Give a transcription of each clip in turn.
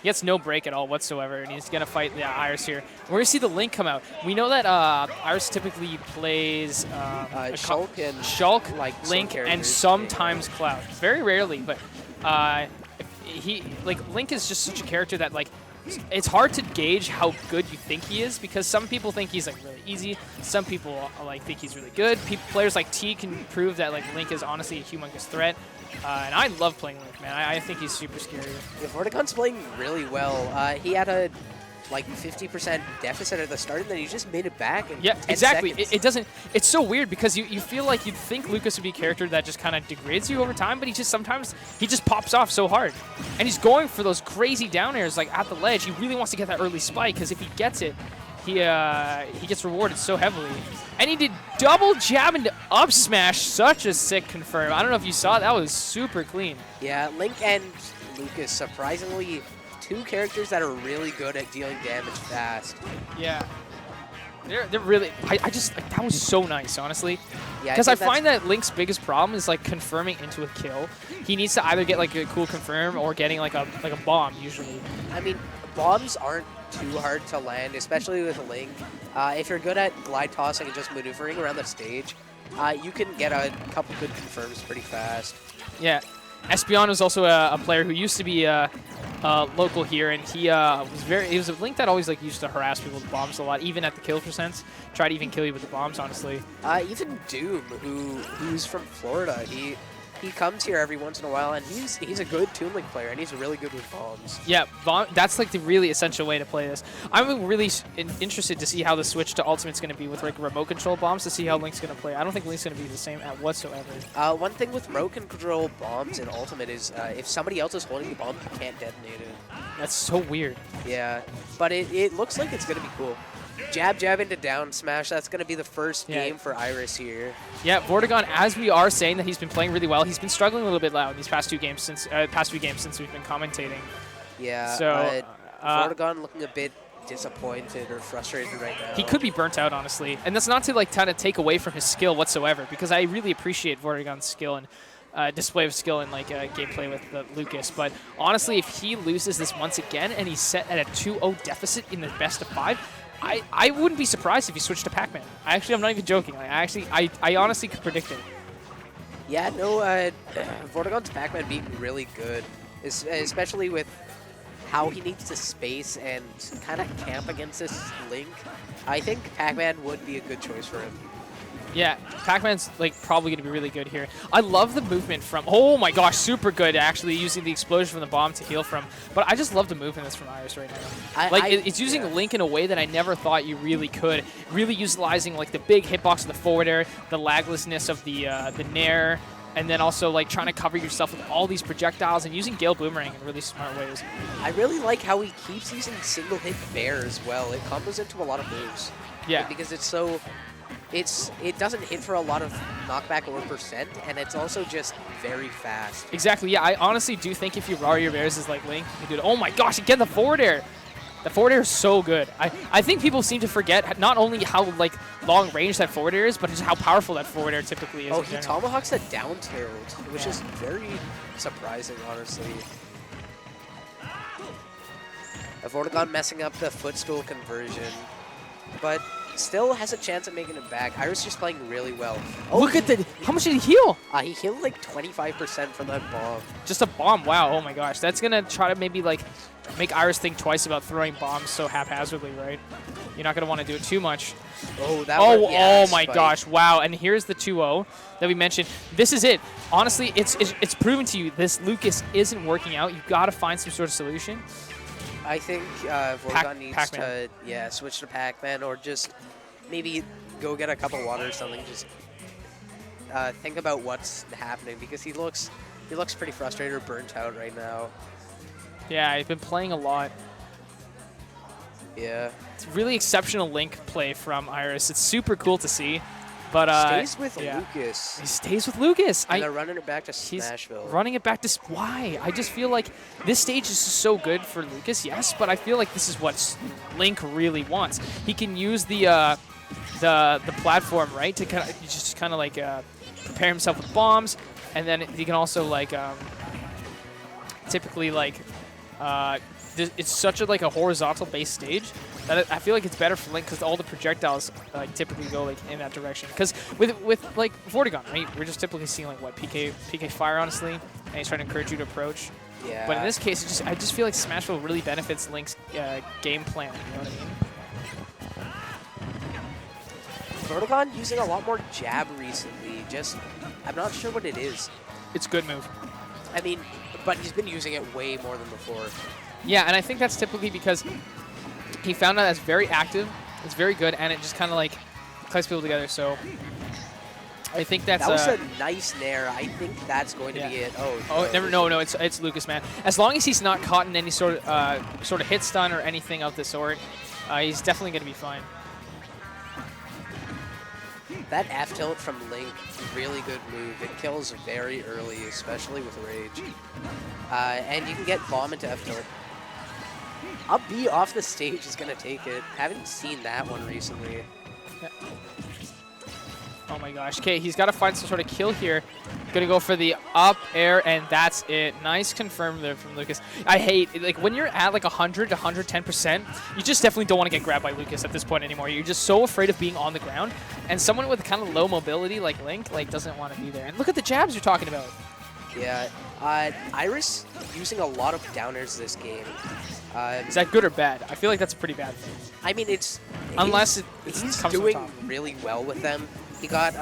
He gets no break at all whatsoever, and he's going to fight the IrisZ here. We're going to see the Link come out. We know that IrisZ typically plays Shulk, like Link, and sometimes Cloud. Very rarely, but Link is just such a character that like it's hard to gauge how good you think he is because some people think he's like really easy. Some people like think he's really good. Players like T can prove that like Link is honestly a humongous threat. And I love playing Link, man. I think he's super scary. Yeah, Vortigon's playing really well. He had a like 50% deficit at the start, and then he just made it back in 10 exactly. seconds. It doesn't. It's so weird because you feel like you'd think Lucas would be a character that just kind of degrades you over time, but sometimes he just pops off so hard, and he's going for those crazy down airs like at the ledge. He really wants to get that early spike because if he gets it, he gets rewarded so heavily. And he did double jab into up smash. Such a sick confirm. I don't know if you saw it. That was super clean. Yeah, Link and Lucas, surprisingly, two characters that are really good at dealing damage fast. Yeah. They're really... I just... Like, that was so nice, honestly. Yeah, because I find that Link's biggest problem is, like, confirming into a kill. He needs to either get, like, a cool confirm or getting, like a bomb, usually. I mean, bombs aren't too hard to land, especially with Link. If you're good at glide tossing and just maneuvering around the stage, you can get a couple good confirms pretty fast. Yeah. Espeon was also a player who used to be local here, and he was a Link that always like used to harass people with bombs a lot, even at the kill percents. Try to even kill you with the bombs, honestly. Even Doom, who's from Florida, he comes here every once in a while, and he's a good Toon Link player, and he's really good with bombs. Yeah, that's like the really essential way to play this. I'm really interested to see how the switch to Ultimate's going to be with like remote control bombs to see how Link's going to play. I don't think Link's going to be the same at whatsoever. One thing with remote control bombs in Ultimate is if somebody else is holding the bomb, you can't detonate it. That's so weird. Yeah, but it looks like it's going to be cool. Jab into down smash. That's going to be the first game for IrisZ here. Yeah, Vortigon, as we are saying that he's been playing really well, he's been struggling a little bit loud these past few games since we've been commentating. Yeah. So Vortigon looking a bit disappointed or frustrated right now. He could be burnt out, honestly, and that's not to like kind of take away from his skill whatsoever, because I really appreciate Vortigon's skill and display of skill in like gameplay with Lucas. But honestly, if he loses this once again and he's set at a 2-0 deficit in the best of 5. I wouldn't be surprised if he switched to Pac-Man. I'm not even joking. I honestly could predict it. Yeah, no, Vortigon's Pac-Man being really good, especially with how he needs to space and kind of camp against this Link. I think Pac-Man would be a good choice for him. Yeah, Pac-Man's like probably going to be really good here. I love the movement from... Oh my gosh, super good actually, using the explosion from the bomb to heal from. But I just love the movement that's from IrisZ right now. It's using Link in a way that I never thought you really could. Really utilizing like the big hitbox of the forward air, the laglessness of the nair, and then also like trying to cover yourself with all these projectiles and using Gale Boomerang in really smart ways. I really like how he keeps using single hit Bear as well. It combos into a lot of moves. Yeah. Because it's so... It doesn't hit for a lot of knockback or percent, and it's also just very fast. Exactly, yeah. I honestly do think if you raw your bears as like Link, you do it. Oh my gosh, again, the forward air. The forward air is so good. I think people seem to forget not only how like long range that forward air is, but just how powerful that forward air typically is. Oh, he tomahawks that down tilt, which is very surprising, honestly. Vortigon messing up the footstool conversion, but still has a chance of making it back. IrisZ just playing really well. Oh, look at the... How much did he heal? He healed like 25% from that bomb. Just a bomb? Wow. Oh my gosh. That's going to try to maybe like make IrisZ think twice about throwing bombs so haphazardly, right? You're not going to want to do it too much. Oh, that oh my gosh. Wow. And here's the 2-0 that we mentioned. This is it. Honestly, it's proven to you this Lucas isn't working out. You've got to find some sort of solution. I think Vortigon needs to switch to Pac-Man or just maybe go get a cup of water or something. Just think about what's happening because he looks pretty frustrated or burnt out right now. Yeah, I've been playing a lot. Yeah. It's really exceptional Link play from IrisZ. It's super cool to see. But stays with Lucas. He stays with Lucas. And they're running it back to Smashville. Running it back to... Why? I just feel like this stage is so good for Lucas, yes, but I feel like this is what Link really wants. He can use the platform, right, to kind of like prepare himself with bombs, and then he can also like typically like It's such a like a horizontal based stage that I feel like it's better for Link because all the projectiles like typically go like in that direction. Because with like Vortigon, right, we're just typically seeing like what PK fire honestly, and he's trying to encourage you to approach. Yeah. But in this case, I just feel like Smashville really benefits Link's game plan. You know what I mean? Vortigon using a lot more jab recently. I'm not sure what it is. It's a good move. I mean, but he's been using it way more than before. Yeah, and I think that's typically because he found out that's very active, it's very good, and it just kind of like ties people together. So I think that was a nice nair. I think that's going to be it. No, it's Lucas, man. As long as he's not caught in any sort of hit stun or anything of the sort, he's definitely going to be fine. That F tilt from Link, really good move. It kills very early, especially with Rage. And you can get bomb into F tilt. Up B off the stage is going to take it. Haven't seen that one recently. Yeah. Oh my gosh. Okay, he's got to find some sort of kill here. Going to go for the up air, and that's it. Nice confirm there from Lucas. I hate, like, when you're at like 100 to 110%, you just definitely don't want to get grabbed by Lucas at this point anymore. You're just so afraid of being on the ground, and someone with kind of low mobility like Link, like, doesn't want to be there. And look at the jabs you're talking about. Yeah. IrisZ using a lot of downers this game. Is that good or bad? I feel like that's a pretty bad thing. I mean, it's he's doing really well with them. He got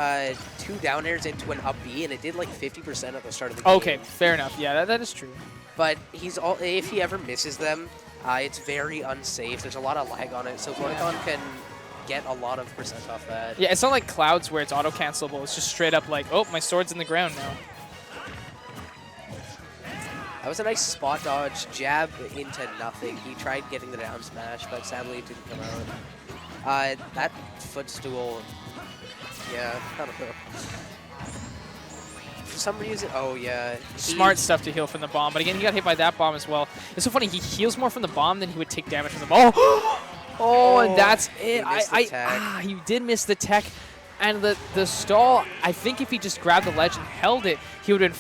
2 down airs into an up B, and it did like 50% at the start of the game. Okay, fair enough. Yeah, that is true. But if he ever misses them, it's very unsafe. There's a lot of lag on it, so Vortigon can get a lot of % off that. Yeah, it's not like Clouds where it's auto-cancelable. It's just straight up like, oh, my sword's in the ground now. That was a nice spot dodge, jab into nothing. He tried getting the down smash, but sadly it didn't come out. That footstool, yeah, I don't know. For some reason, oh yeah. Smart stuff to heal from the bomb, but again, he got hit by that bomb as well. It's so funny, he heals more from the bomb than he would take damage from the bomb. Oh, and that's it. He did miss the tech. And the stall, I think if he just grabbed the ledge and held it, he would have been